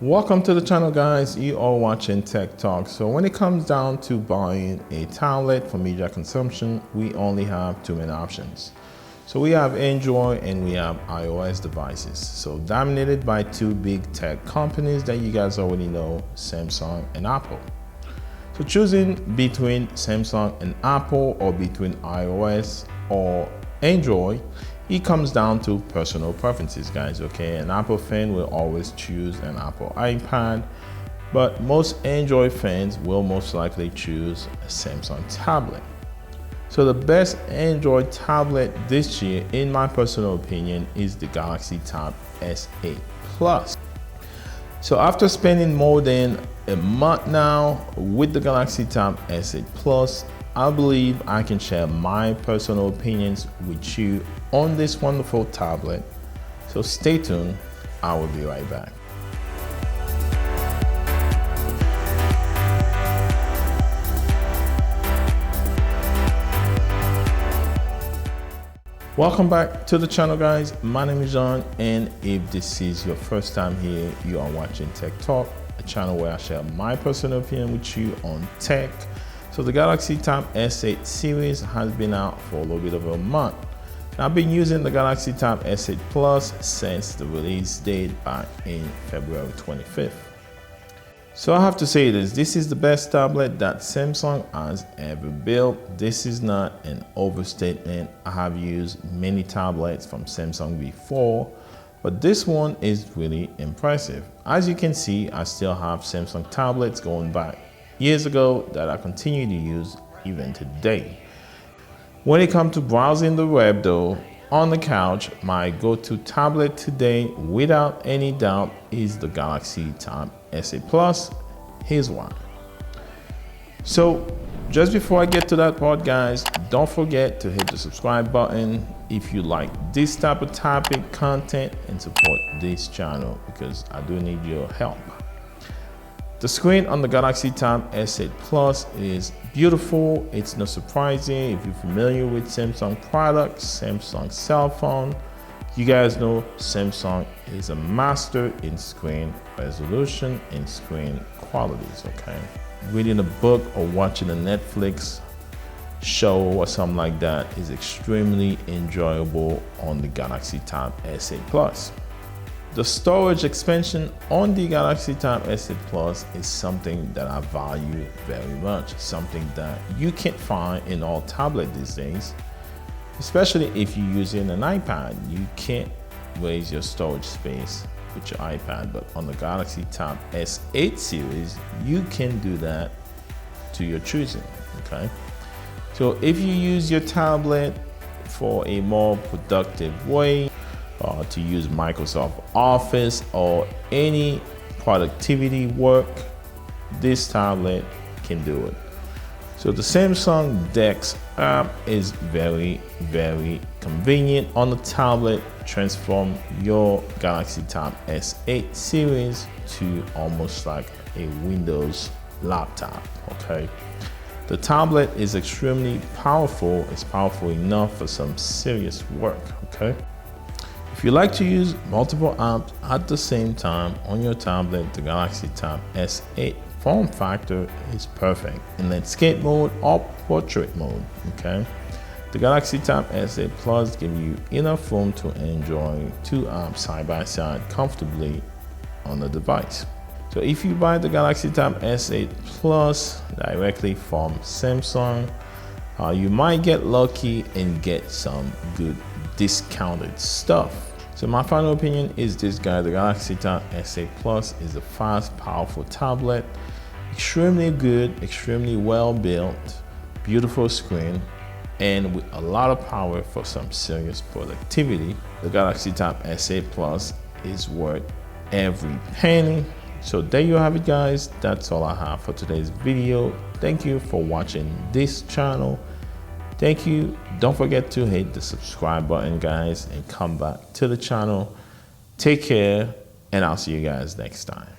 Welcome to the channel, guys. You are watching Tech Talk. So when it comes down to buying a tablet for media consumption, we only have two main options. So we have Android and we have iOS devices. So dominated by two big tech companies that you guys already know, Samsung and Apple. So choosing between Samsung and Apple or between iOS or Android, it comes down to personal preferences, guys. Okay, an Apple fan will always choose an Apple iPad, but most Android fans will most likely choose a Samsung tablet. So the best Android tablet this year, in my personal opinion, is the Galaxy Tab S8 Plus. So after spending more than a month now with the Galaxy Tab S8 Plus, I believe I can share my personal opinions with you on this wonderful tablet. So stay tuned, I will be right back. Welcome back to the channel, guys. My name is John, and if this is your first time here, you are watching Tech Talk, a channel where I share my personal opinion with you on tech. So the Galaxy Tab S8 series has been out for a little bit over a month. I've been using the Galaxy Tab S8 Plus since the release date back in February 25th. So I have to say this is the best tablet that Samsung has ever built. This is not an overstatement. I have used many tablets from Samsung before, but this one is really impressive. As you can see, I still have Samsung tablets going back years ago that I continue to use even today. When it comes to browsing the web though, on the couch, my go-to tablet today, without any doubt, is the Galaxy Tab S8 Plus. Here's why. So just before I get to that part, guys, don't forget to hit the subscribe button if you like this type of topic content and support this channel, because I do need your help. The screen on the Galaxy Tab S8 Plus is beautiful. It's not surprising if you're familiar with Samsung products, Samsung cell phone. You guys know Samsung is a master in screen resolution and screen qualities, okay? Reading a book or watching a Netflix show or something like that is extremely enjoyable on the Galaxy Tab S8 Plus. The storage expansion on the Galaxy Tab S8 Plus is something that I value very much, something that you can't find in all tablets these days, especially if you're using an iPad. You can't raise your storage space with your iPad, but on the Galaxy Tab S8 series, you can do that to your choosing, okay? So if you use your tablet for a more productive way, to use Microsoft Office or any productivity work, this tablet can do it. So the Samsung Dex app is very convenient on the tablet. Transform your Galaxy Tab S8 series to almost like a Windows laptop, okay? The tablet is extremely powerful. It's powerful enough for some serious work, okay? If you like to use multiple apps at the same time on your tablet, the Galaxy Tab S8 form factor is perfect in landscape mode or portrait mode, okay? The Galaxy Tab S8 Plus gives you enough room to enjoy two apps side by side comfortably on the device. So if you buy the Galaxy Tab S8 Plus directly from Samsung, you might get lucky and get some good discounted stuff. So my final opinion is this, guy. The Galaxy Tab S8 Plus is a fast, powerful tablet, extremely good, extremely well built, beautiful screen, and with a lot of power for some serious productivity. The Galaxy Tab S8 Plus is worth every penny. So there you have it, guys. That's all I have for today's video. Thank you for watching this channel. Thank you. Don't forget to hit the subscribe button, guys, and come back to the channel. Take care, and I'll see you guys next time.